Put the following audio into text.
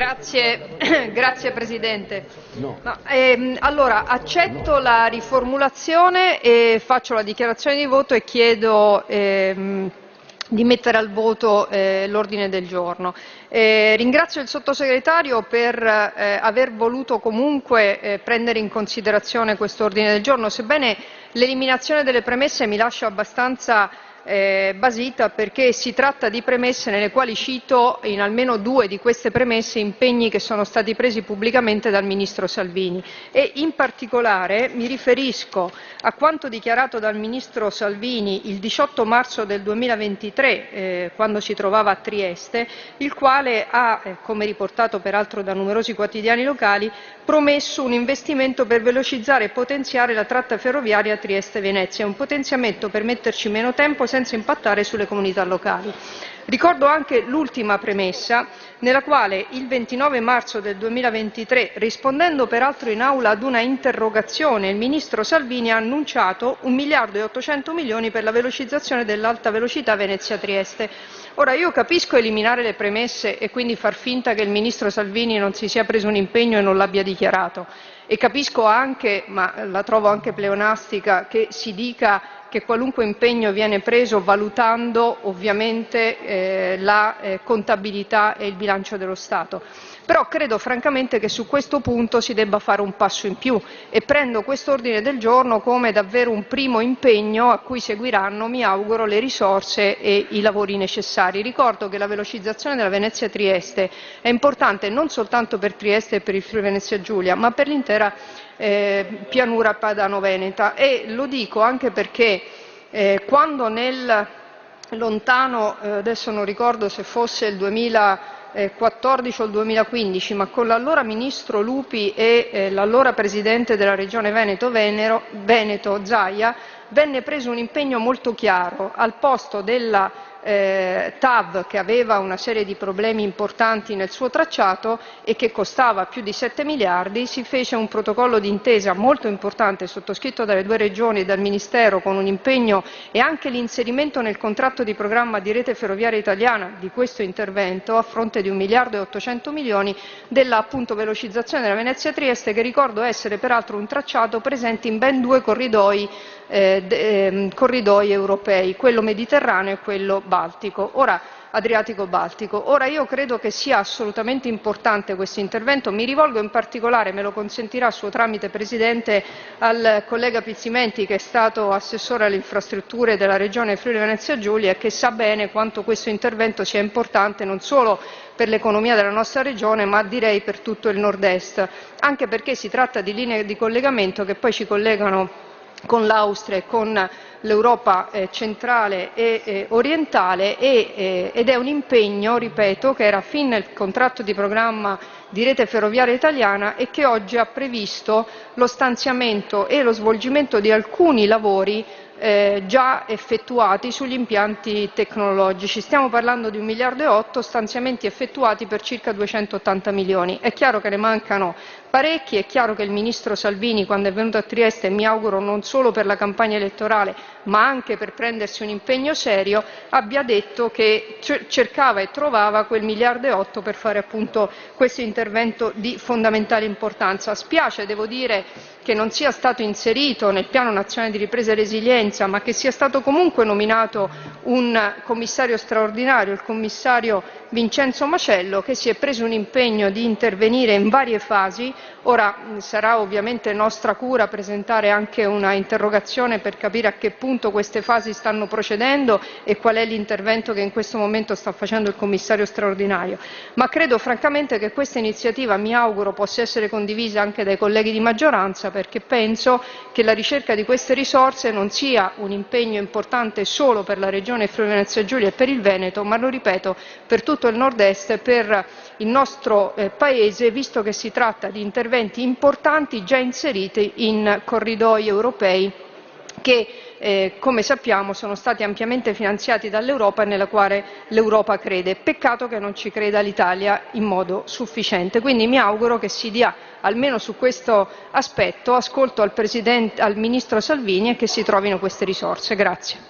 Grazie Presidente. Allora, accetto la riformulazione e faccio la dichiarazione di voto e chiedo di mettere al voto l'ordine del giorno. Ringrazio il Sottosegretario per aver voluto comunque prendere in considerazione questo ordine del giorno, sebbene l'eliminazione delle premesse mi lascia abbastanza basita, perché si tratta di premesse nelle quali cito in almeno due di queste premesse impegni che sono stati presi pubblicamente dal Ministro Salvini e in particolare mi riferisco a quanto dichiarato dal Ministro Salvini il 18 marzo del 2023 quando si trovava a Trieste, il quale ha, come riportato peraltro da numerosi quotidiani locali, promesso un investimento per velocizzare e potenziare la tratta ferroviaria Trieste-Venezia, un potenziamento per metterci meno tempo senza impattare sulle comunità locali. Ricordo anche l'ultima premessa, nella quale il 29 marzo del 2023, rispondendo peraltro in aula ad una interrogazione, il Ministro Salvini ha annunciato 1 miliardo e 800 milioni per la velocizzazione dell'alta velocità Venezia-Trieste. Ora, io capisco eliminare le premesse e quindi far finta che il Ministro Salvini non si sia preso un impegno e non l'abbia dichiarato, e capisco anche, ma la trovo anche pleonastica, che si dica che qualunque impegno viene preso valutando ovviamente la contabilità e il bilancio dello Stato. Però credo francamente che su questo punto si debba fare un passo in più e prendo questo ordine del giorno come davvero un primo impegno a cui seguiranno, mi auguro, le risorse e i lavori necessari. Ricordo che la velocizzazione della Venezia-Trieste è importante non soltanto per Trieste e per il Friuli Venezia Giulia, ma per l'intera pianura padano-veneta, e lo dico anche perché quando nel lontano, adesso non ricordo se fosse il 2014 o il 2015, ma con l'allora Ministro Lupi e l'allora Presidente della Regione Veneto Zaia, venne preso un impegno molto chiaro: al posto della TAV, che aveva una serie di problemi importanti nel suo tracciato e che costava più di 7 miliardi, si fece un protocollo d'intesa molto importante sottoscritto dalle due regioni e dal Ministero, con un impegno e anche l'inserimento nel contratto di programma di Rete Ferroviaria Italiana di questo intervento, a fronte di 1 miliardo e 800 milioni, della appunto velocizzazione della Venezia-Trieste, che ricordo essere peraltro un tracciato presente in ben due corridoi europei, quello mediterraneo e quello baltico, adriatico-baltico. Ora, io credo che sia assolutamente importante questo intervento. Mi rivolgo in particolare, me lo consentirà suo tramite Presidente, al collega Pizzimenti, che è stato assessore alle infrastrutture della Regione Friuli Venezia Giulia e che sa bene quanto questo intervento sia importante non solo per l'economia della nostra regione, ma direi per tutto il nord-est, anche perché si tratta di linee di collegamento che poi ci collegano con l'Austria e con l'Europa centrale e orientale, ed è un impegno, ripeto, che era fin nel contratto di programma di Rete Ferroviaria Italiana e che oggi ha previsto lo stanziamento e lo svolgimento di alcuni lavori già effettuati sugli impianti tecnologici. Stiamo parlando di 1 miliardo e 8, stanziamenti effettuati per circa 280 milioni. È chiaro che ne mancano parecchi, è chiaro che il Ministro Salvini, quando è venuto a Trieste, mi auguro non solo per la campagna elettorale ma anche per prendersi un impegno serio, abbia detto che cercava e trovava quel 1 miliardo e 8 per fare appunto questo intervento di fondamentale importanza. Spiace, devo dire, che non sia stato inserito nel Piano Nazionale di Ripresa e Resilienza, ma che sia stato comunque nominato un commissario straordinario, il commissario Vincenzo Macello, che si è preso un impegno di intervenire in varie fasi. Ora sarà ovviamente nostra cura presentare anche una interrogazione per capire a che punto queste fasi stanno procedendo e qual è l'intervento che in questo momento sta facendo il commissario straordinario. Ma credo francamente che questa iniziativa, mi auguro, possa essere condivisa anche dai colleghi di maggioranza, perché penso che la ricerca di queste risorse non sia un impegno importante solo per la Regione Friuli Venezia Giulia e per il Veneto, ma, lo ripeto, per tutto il nord-est e per il nostro Paese, visto che si tratta di interventi importanti già inseriti in corridoi europei che, come sappiamo, sono stati ampiamente finanziati dall'Europa e nella quale l'Europa crede. Peccato che non ci creda l'Italia in modo sufficiente. Quindi mi auguro che si dia, almeno su questo aspetto, ascolto al Ministro Salvini e che si trovino queste risorse. Grazie.